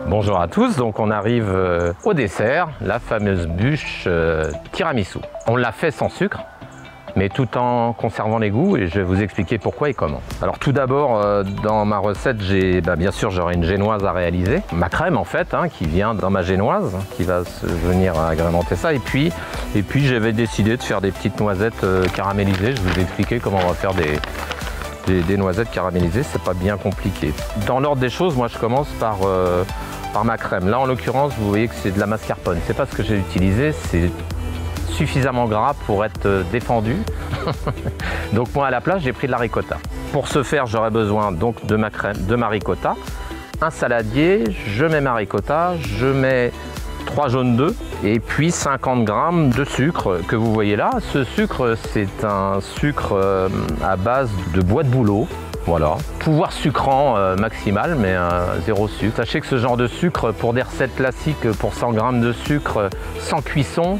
Bonjour à tous, donc on arrive au dessert, la fameuse bûche tiramisu. On l'a fait sans sucre, mais tout en conservant les goûts, et je vais vous expliquer pourquoi et comment. Alors tout d'abord, dans ma recette, bien sûr j'aurai une génoise à réaliser. Ma crème en fait, qui vient dans ma génoise, qui va venir agrémenter ça. Et puis j'avais décidé de faire des petites noisettes caramélisées. Je vais vous expliquer comment on va faire des noisettes caramélisées, c'est pas bien compliqué. Dans l'ordre des choses, moi je commence par ma crème. Là en l'occurrence, vous voyez que c'est de la mascarpone. C'est pas ce que j'ai utilisé, c'est suffisamment gras pour être défendu. Donc moi à la place, j'ai pris de la ricotta. Pour ce faire, j'aurai besoin donc de ma crème, de ma ricotta, un saladier, je mets ma ricotta, je mets 3 jaunes d'œufs et puis 50 g de sucre que vous voyez là. Ce sucre, c'est un sucre à base de bois de bouleau. Voilà, pouvoir sucrant maximal, mais zéro sucre. Sachez que ce genre de sucre, pour des recettes classiques, pour 100 g de sucre sans cuisson,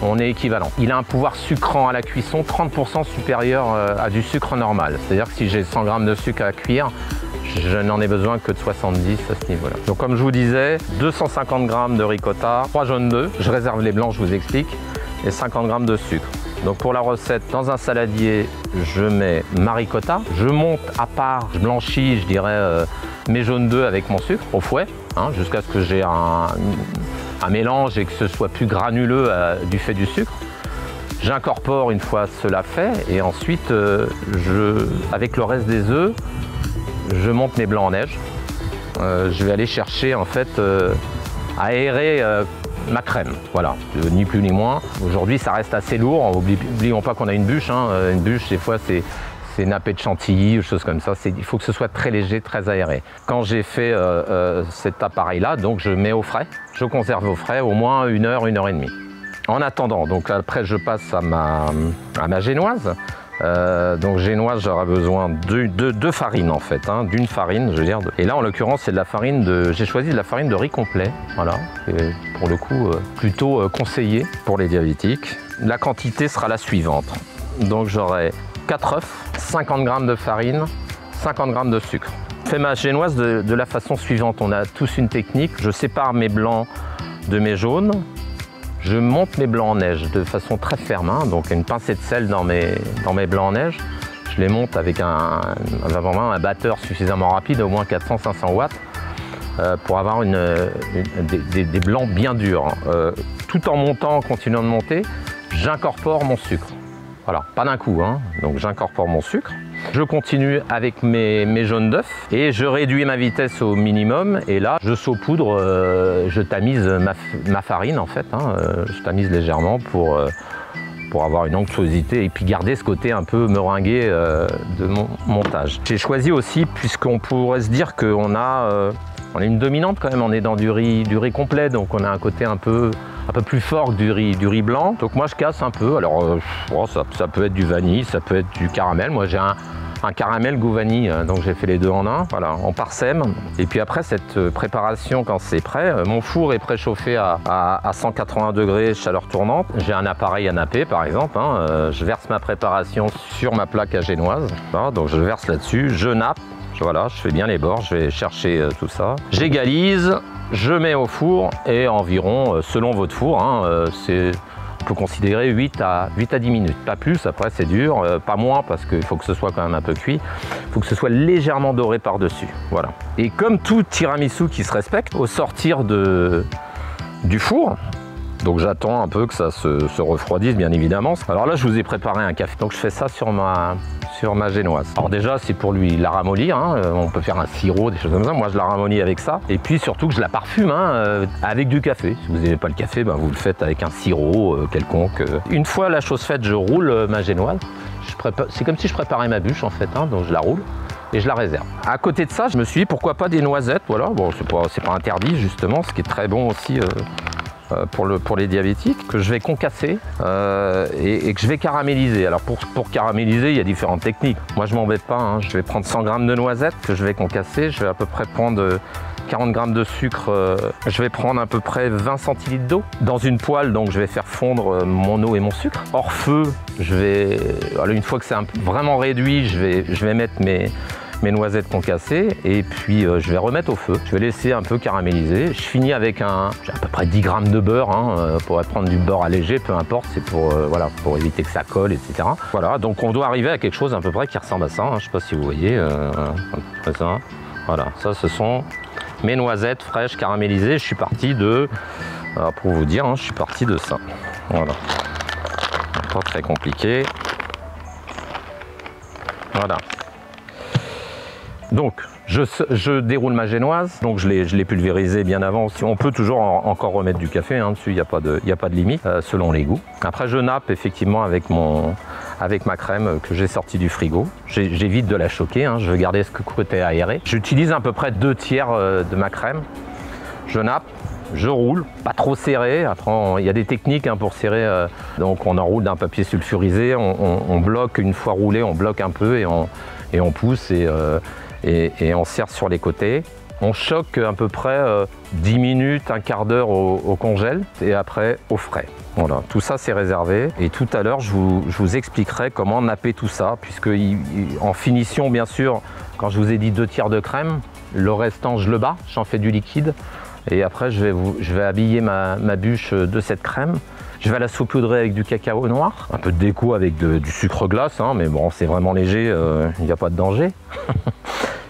on est équivalent. Il a un pouvoir sucrant à la cuisson 30% supérieur à du sucre normal. C'est-à-dire que si j'ai 100 g de sucre à cuire, je n'en ai besoin que de 70 à ce niveau-là. Donc comme je vous disais, 250 g de ricotta, 3 jaunes d'œufs, je réserve les blancs, je vous explique, et 50 g de sucre. Donc pour la recette, dans un saladier, je mets ma ricotta, je monte à part, je blanchis, je dirais, mes jaunes d'œufs avec mon sucre au fouet, jusqu'à ce que j'ai un mélange et que ce soit plus granuleux du fait du sucre. J'incorpore une fois cela fait et ensuite, avec le reste des œufs, je monte mes blancs en neige. Je vais aller chercher en fait à aérer ma crème, voilà, ni plus ni moins. Aujourd'hui, ça reste assez lourd. N'oublions pas qu'on a une bûche. Une bûche, des fois, c'est nappé de chantilly ou choses comme ça. Il faut que ce soit très léger, très aéré. Quand j'ai fait cet appareil-là, donc je mets au frais. Je conserve au frais au moins 1 heure, 1 heure et demie. En attendant, donc après, je passe à ma génoise. Donc génoise, j'aurai besoin de farine en fait, d'une farine, je veux dire. Et là en l'occurrence c'est de la farine j'ai choisi de la farine de riz complet, voilà, et pour le coup plutôt conseillé pour les diabétiques. La quantité sera la suivante, donc j'aurai 4 œufs, 50 g de farine, 50 g de sucre. Je fais ma génoise de la façon suivante, on a tous une technique, je sépare mes blancs de mes jaunes. Je monte mes blancs en neige de façon très ferme, donc une pincée de sel dans mes blancs en neige. Je les monte avec vraiment un batteur suffisamment rapide, au moins 400-500 watts, pour avoir des blancs bien durs. Tout en montant, en continuant de monter, j'incorpore mon sucre. Voilà, pas d'un coup, donc j'incorpore mon sucre. Je continue avec mes jaunes d'œufs et je réduis ma vitesse au minimum. Et là, je saupoudre, je tamise ma farine en fait. Je tamise légèrement pour avoir une onctuosité et puis garder ce côté un peu meringué de mon montage. J'ai choisi aussi, puisqu'on pourrait se dire qu'on a une dominante quand même, on est dans du riz complet, donc on a un côté un peu plus fort que du riz blanc. Donc moi je casse un peu, alors ça peut être du vanille, ça peut être du caramel. Moi j'ai un caramel goût vanille, donc j'ai fait les deux en un, voilà, on parsème. Et puis après cette préparation, quand c'est prêt, mon four est préchauffé à 180 degrés chaleur tournante. J'ai un appareil à napper par exemple, je verse ma préparation sur ma plaque à génoise, voilà, donc je verse là-dessus, je nappe. Voilà, je fais bien les bords, je vais chercher tout ça. J'égalise, je mets au four et environ, selon votre four, on peut considérer 8 à 10 minutes. Pas plus, après c'est dur, pas moins parce qu'il faut que ce soit quand même un peu cuit. Il faut que ce soit légèrement doré par-dessus. Voilà. Et comme tout tiramisu qui se respecte, au sortir du four, donc j'attends un peu que ça se refroidisse bien évidemment. Alors là je vous ai préparé un café, donc je fais ça sur ma génoise. Alors déjà c'est pour lui la ramollir, on peut faire un sirop, des choses comme ça. Moi je la ramollis avec ça. Et puis surtout que je la parfume avec du café. Si vous n'aimez pas le café, vous le faites avec un sirop quelconque. Une fois la chose faite, je roule ma génoise. C'est comme si je préparais ma bûche en fait, donc je la roule et je la réserve. À côté de ça, je me suis dit pourquoi pas des noisettes, voilà. Bon, c'est pas interdit justement, ce qui est très bon aussi pour les diabétiques, que je vais concasser et que je vais caraméliser. Alors pour caraméliser, il y a différentes techniques. Moi je m'embête pas, je vais prendre 100 g de noisettes que je vais concasser. Je vais à peu près prendre 40 g de sucre, je vais prendre à peu près 20 centilitres d'eau. Dans une poêle, donc je vais faire fondre mon eau et mon sucre. Hors feu, une fois que c'est vraiment réduit, je vais mettre mes noisettes concassées et puis je vais remettre au feu. Je vais laisser un peu caraméliser. Je finis avec j'ai à peu près 10 g de beurre, hein, pour prendre du beurre allégé, peu importe, c'est pour éviter que ça colle, etc. Voilà, donc on doit arriver à quelque chose à peu près qui ressemble à ça, hein. Je ne sais pas si vous voyez, ça. Voilà, ça ce sont mes noisettes fraîches caramélisées. Je suis parti pour vous dire, hein, je suis parti de ça. Voilà, pas très compliqué. Voilà. Donc, je déroule ma génoise, donc je l'ai pulvérisée bien avant. On peut toujours encore remettre du café, hein, dessus, il n'y a pas de limite, selon les goûts. Après, je nappe effectivement avec ma crème que j'ai sortie du frigo. J'évite de la choquer, hein, je veux garder ce côté aéré. J'utilise à peu près 2/3 de ma crème. Je nappe, je roule, pas trop serré. Après, il y a des techniques, hein, pour serrer. Donc, on enroule d'un papier sulfurisé, on bloque une fois roulé, on bloque un peu et on pousse et on serre sur les côtés. On choque à peu près 10 minutes, un quart d'heure au congèle et après au frais. Voilà, tout ça c'est réservé. Et tout à l'heure, je vous expliquerai comment napper tout ça, puisque en finition, bien sûr, quand je vous ai dit 2/3 de crème, le restant je le bats, j'en fais du liquide. Et après, je vais habiller ma bûche de cette crème. Je vais la saupoudrer avec du cacao noir, un peu de déco avec du sucre glace, hein, mais bon, c'est vraiment léger, il n'y a pas de danger.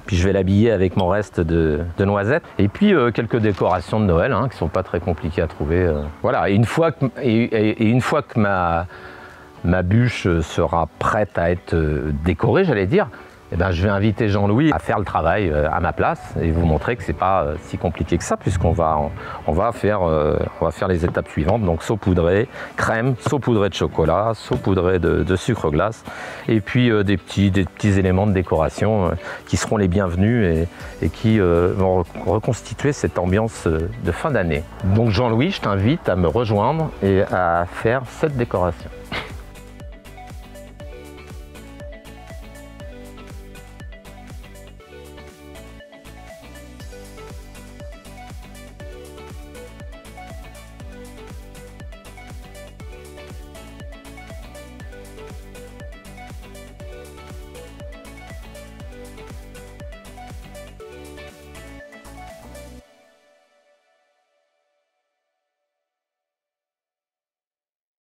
Puis je vais l'habiller avec mon reste de noisettes. Et puis quelques décorations de Noël, hein, qui ne sont pas très compliquées à trouver. Voilà, et une fois que ma bûche sera prête à être décorée, j'allais dire, eh ben, je vais inviter Jean-Louis à faire le travail à ma place et vous montrer que c'est pas si compliqué que ça, puisqu'on va faire les étapes suivantes. Donc saupoudrer crème, saupoudrer de chocolat, saupoudrer de sucre glace et puis des petits éléments de décoration qui seront les bienvenus et qui vont reconstituer cette ambiance de fin d'année. Donc Jean-Louis, je t'invite à me rejoindre et à faire cette décoration.